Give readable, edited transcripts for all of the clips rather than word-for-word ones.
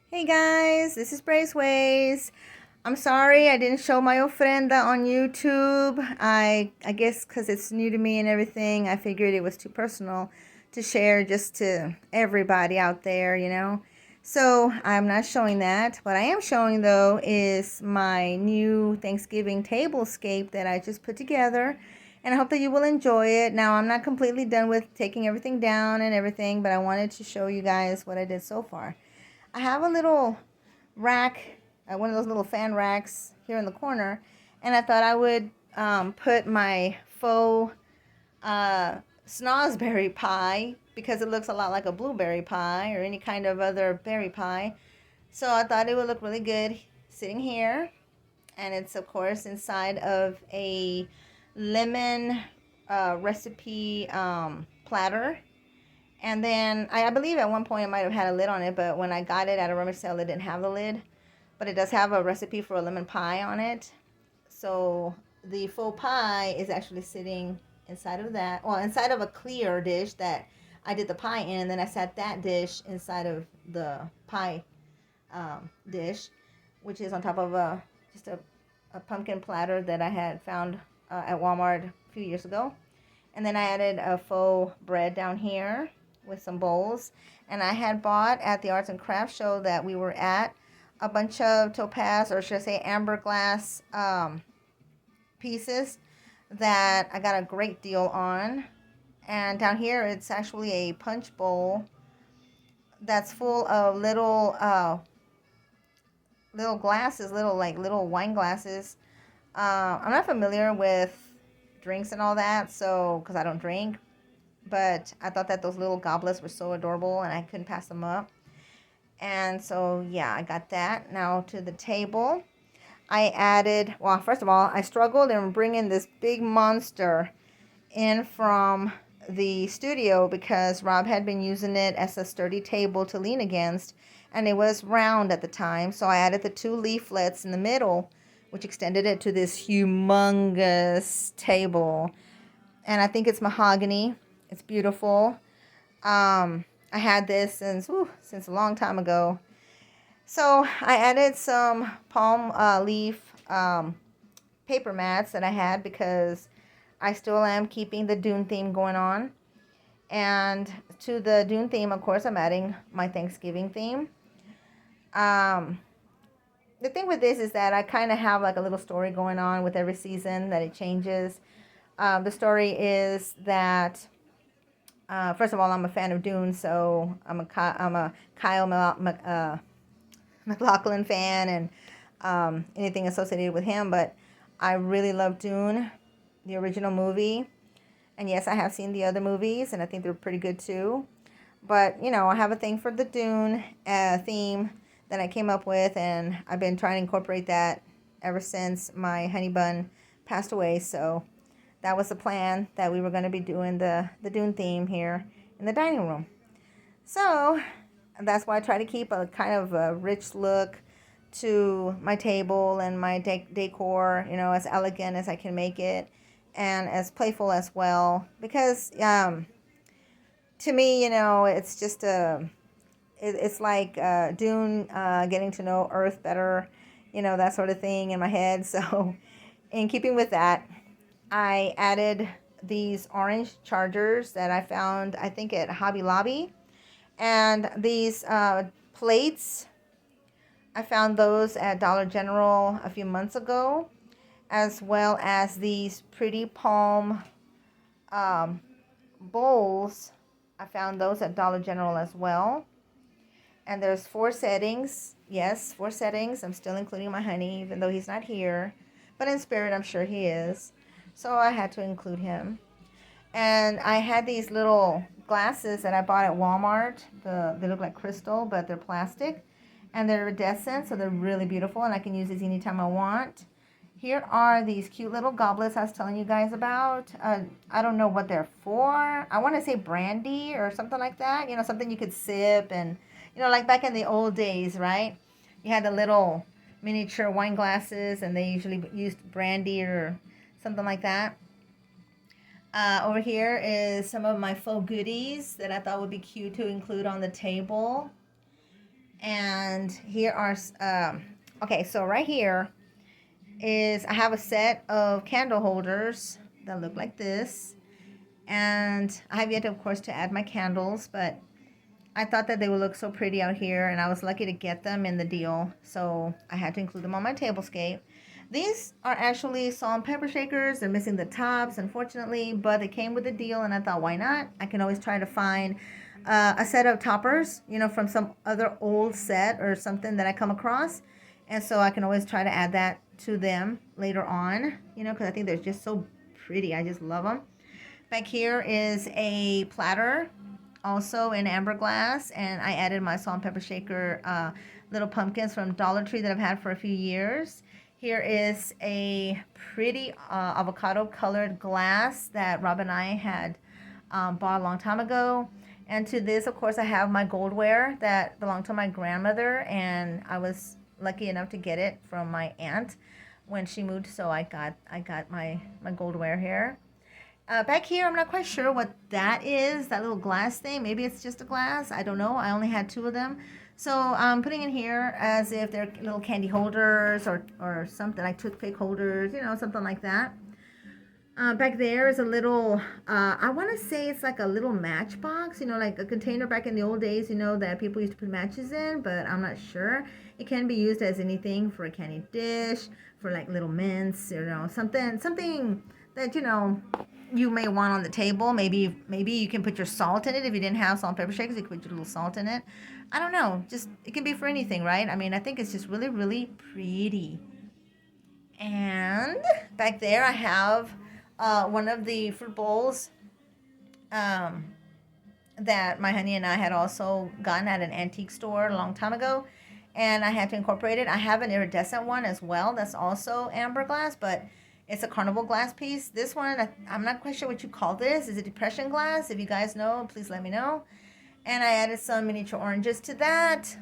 Hey guys, this is Braceways. I'm sorry I didn't show my ofrenda on YouTube. I guess because it's new to me and everything, I figured it was too personal to share just to everybody out there. So I'm not showing that. What I am showing though is my new Thanksgiving tablescape that I just put together. And I hope that you will enjoy it. Now, I'm not completely done with taking everything down and everything, but I wanted to show you guys what I did so far. I have a little rack, one of those little fan racks here in the corner, and I thought I would put my faux snozzberry pie because it looks a lot like a blueberry pie or any kind of other berry pie. So I thought it would look really good sitting here, and it's of course inside of a lemon recipe platter. And then I believe at one point it might have had a lid on it, but when I got it at a rummage sale, it didn't have the lid. But it does have a recipe for a lemon pie on it. So the faux pie is actually sitting inside of that, well, inside of a clear dish that I did the pie in, and then I sat that dish inside of the pie dish, which is on top of a pumpkin platter that I had found at Walmart a few years ago. And then I added a faux bread down here with some bowls. And I had bought at the arts and crafts show that we were at a bunch of topaz, or should I say amber glass pieces that I got a great deal on. And down here it's actually a punch bowl that's full of little glasses, little wine glasses. I'm not familiar with drinks and all that, so because I don't drink, but I thought that those little goblets were so adorable and I couldn't pass them up. And so, yeah, I got that. Now to the table, I added, well, first of all, I struggled in bringing this big monster in from the studio because Rob had been using it as a sturdy table to lean against, and it was round at the time. So I added the two leaflets in the middle, which extended it to this humongous table. And I think it's mahogany. It's beautiful. I had this since a long time ago. So I added some palm leaf paper mats that I had because I still am keeping the Dune theme going on. And to the Dune theme, of course, I'm adding my Thanksgiving theme. Um, the thing with this is that I kind of have like a little story going on with every season that it changes. The story is that first of all, I'm a fan of Dune, so I'm a Kyle MacLachlan fan and anything associated with him. But I really love Dune, the original movie. And yes, I have seen the other movies, and I think they're pretty good too. But, I have a thing for the Dune theme that I came up with, and I've been trying to incorporate that ever since my honey bun passed away. So that was the plan, that we were going to be doing the Dune theme here in the dining room. So that's why I try to keep a kind of a rich look to my table and my decor, as elegant as I can make it and as playful as well. Because to me, it's just it's like Dune getting to know Earth better, that sort of thing in my head. So in keeping with that, I added these orange chargers that I found, I think, at Hobby Lobby. And these plates, I found those at Dollar General a few months ago, as well as these pretty palm bowls. I found those at Dollar General as well. And there's 4 settings. Yes, 4 settings. I'm still including my honey, even though he's not here. But in spirit, I'm sure he is. So I had to include him. And I had these little glasses that I bought at Walmart. They look like crystal, but they're plastic. And they're iridescent, so they're really beautiful. And I can use these anytime I want. Here are these cute little goblets I was telling you guys about. I don't know what they're for. I want to say brandy or something like that. Something you could sip. And, like back in the old days, right? You had the little miniature wine glasses, and they usually used brandy or something like that. Over here is some of my faux goodies that I thought would be cute to include on the table. And here are, okay, so right here is, I have a set of candle holders that look like this. And I have yet, of course, to add my candles, but I thought that they would look so pretty out here, and I was lucky to get them in the deal, so I had to include them on my tablescape. These are actually salt and pepper shakers. They're missing the tops, unfortunately, but they came with a deal, and I thought, why not? I can always try to find a set of toppers, you know, from some other old set or something that I come across, and so I can always try to add that to them later on, you know, because I think they're just so pretty. I just love them. Back here is a platter, also in amber glass, and I added my salt and pepper shaker little pumpkins from Dollar Tree that I've had for a few years. Here is a pretty avocado colored glass that Rob and I had bought a long time ago. And to this, of course, I have my goldware that belonged to my grandmother, and I was lucky enough to get it from my aunt when she moved, so I got my goldware here. Back here, I'm not quite sure what that is, that little glass thing. Maybe it's just a glass. I don't know. I only had 2 of them. So I'm putting in here as if they're little candy holders or something, like toothpick holders, you know, something like that. Back there is a little, I want to say it's like a little matchbox, you know, like a container back in the old days, you know, that people used to put matches in, but I'm not sure. It can be used as anything, for a candy dish, for like little mints, you know, something that, you know, you may want on the table. Maybe you can put your salt in it. If you didn't have salt and pepper shakers, you could put your little salt in it. I don't know. Just, it can be for anything, right? I mean, I think it's just really, really pretty. And back there I have one of the fruit bowls that my honey and I had also gotten at an antique store a long time ago. And I had to incorporate it. I have an iridescent one as well that's also amber glass, but it's a carnival glass piece. This one, I'm not quite sure what you call this. Is it depression glass? If you guys know, please let me know. And I added some miniature oranges to that.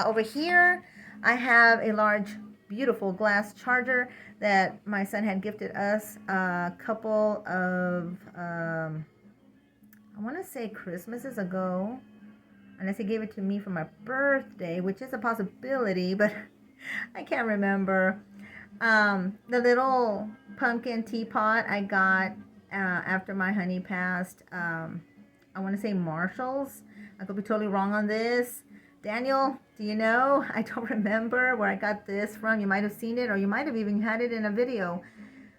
Over here, I have a large, beautiful glass charger that my son had gifted us a couple of, I want to say Christmases ago. Unless he gave it to me for my birthday, which is a possibility, but I can't remember. The little pumpkin teapot I got after my honey passed. I want to say Marshall's. I could be totally wrong on this. Daniel, do you know? I don't remember where I got this from. You might have seen it, or you might have even had it in a video.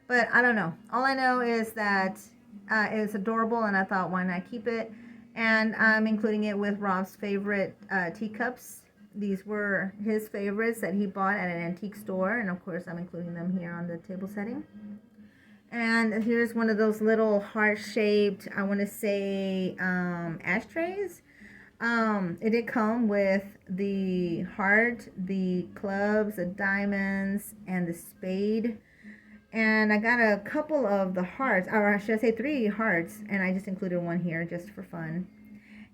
But I don't know. All I know is that it's adorable, and I thought, why not keep it? And I'm including it with Rob's favorite teacups. These were his favorites that he bought at an antique store. And of course, I'm including them here on the table setting. And here's one of those little heart-shaped, I want to say, ashtrays. It did come with the heart, the clubs, the diamonds, and the spade. And I got a couple of the hearts, or should I say 3 hearts, and I just included one here just for fun.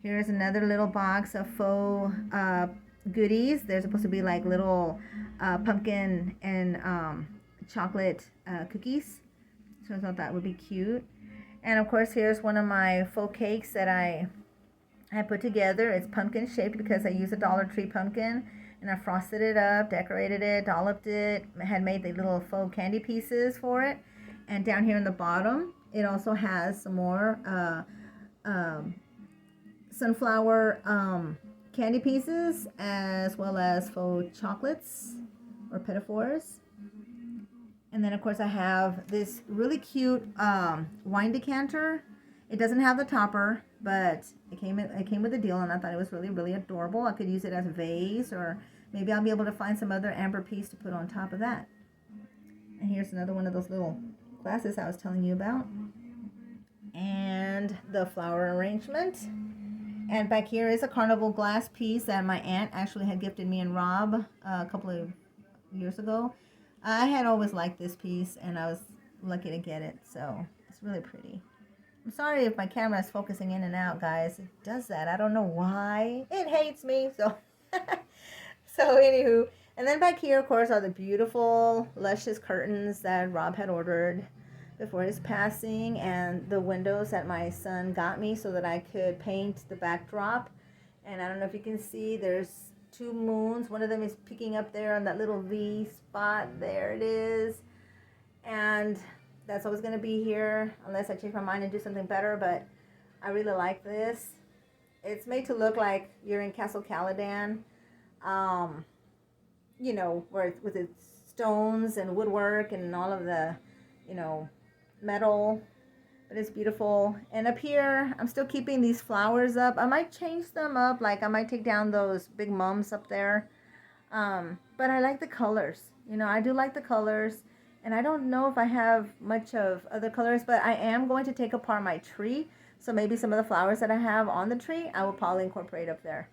Here's another little box of faux goodies. They're supposed to be like little pumpkin and chocolate cookies. So I thought that would be cute. And of course, here's one of my faux cakes that I put together. It's pumpkin shaped because I used a Dollar Tree pumpkin. And I frosted it up, decorated it, dolloped it, had made the little faux candy pieces for it. And down here in the bottom, it also has some more sunflower candy pieces, as well as faux chocolates or petitfours. And then, of course, I have this really cute wine decanter. It doesn't have the topper, but it came with a deal, and I thought it was really, really adorable. I could use it as a vase, or maybe I'll be able to find some other amber piece to put on top of that. And here's another one of those little glasses I was telling you about. And the flower arrangement. And back here is a carnival glass piece that my aunt actually had gifted me and Rob a couple of years ago. I had always liked this piece, and I was lucky to get it, so it's really pretty. I'm sorry if my camera is focusing in and out, guys. It does that. I don't know why. It hates me. So, anywho. And then back here, of course, are the beautiful, luscious curtains that Rob had ordered before his passing, and the windows that my son got me so that I could paint the backdrop. And I don't know if you can see, there's two moons. One of them is peeking up there on that little V spot. There it is. And that's always going to be here unless I change my mind and do something better. But I really like this. It's made to look like you're in Castle Caladan. You know, where it's with its stones and woodwork and all of the, you know, metal. But it's beautiful. And up here, I'm still keeping these flowers up. I might change them up. Like, I might take down those big mums up there. But I like the colors. You know, I do like the colors. And I don't know if I have much of other colors. But I am going to take apart my tree. So maybe some of the flowers that I have on the tree, I will probably incorporate up there.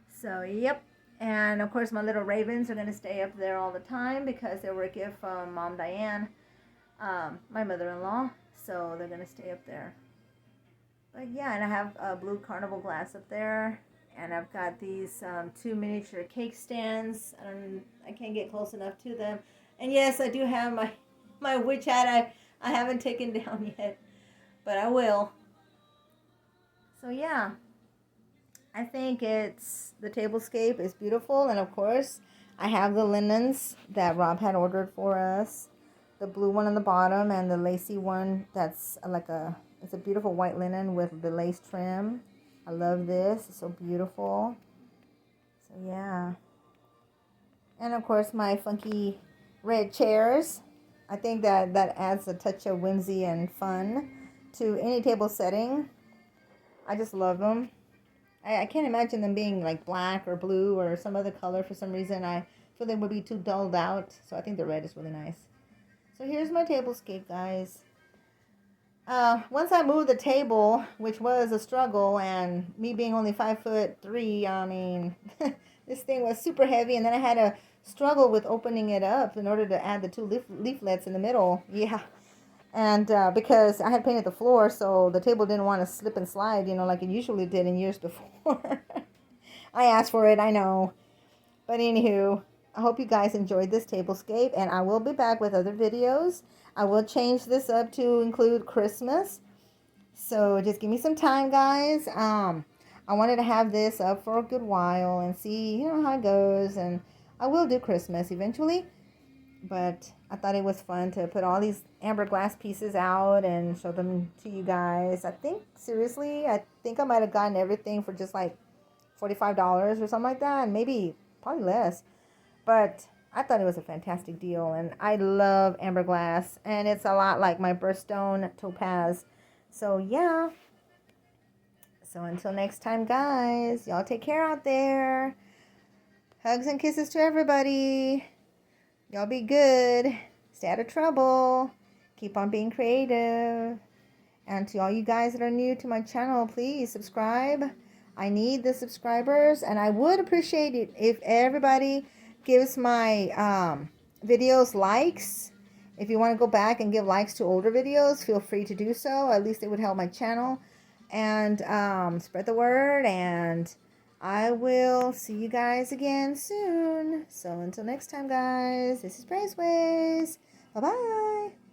So, yep. And, of course, my little ravens are going to stay up there all the time because they were a gift from Mom Diane, my mother-in-law. So they're going to stay up there. But yeah, and I have a blue carnival glass up there. And I've got these two miniature cake stands. I can't get close enough to them. And yes, I do have my witch hat I haven't taken down yet. But I will. So yeah. I think the Tablescape is beautiful. And of course, I have the linens that Rob had ordered for us. The blue one on the bottom and the lacy one that's it's a beautiful white linen with the lace trim. I love this. It's so beautiful. So yeah. And of course my funky red chairs. I think that adds a touch of whimsy and fun to any table setting. I just love them. I can't imagine them being like black or blue or some other color for some reason. I feel they would be too dulled out. So I think the red is really nice. So here's my Tablescape, guys. Once I moved the table, which was a struggle, and me being only 5'3", I mean, this thing was super heavy, and then I had to struggle with opening it up in order to add the two leaflets in the middle. Yeah. And because I had painted the floor, so the table didn't want to slip and slide, you know, like it usually did in years before. I asked for it, I know. But anywho, I hope you guys enjoyed this Tablescape, and I will be back with other videos. I will change this up to include Christmas. So just give me some time, guys. I wanted to have this up for a good while and see, you know, how it goes. And I will do Christmas eventually. But I thought it was fun to put all these amber glass pieces out and show them to you guys. I think, seriously, I might have gotten everything for just like $45 or something like that. And maybe, probably less. But I thought it was a fantastic deal. And I love amber glass. And it's a lot like my birthstone topaz. So, yeah. So, until next time, guys. Y'all take care out there. Hugs and kisses to everybody. Y'all be good. Stay out of trouble. Keep on being creative. And to all you guys that are new to my channel, please subscribe. I need the subscribers. And I would appreciate it if everybody gives my videos likes. If you want to go back and give likes to older videos, feel free to do so. At least it would help my channel. And spread the word. And I will see you guys again soon. So until next time, guys, this is Braceways. Bye-bye.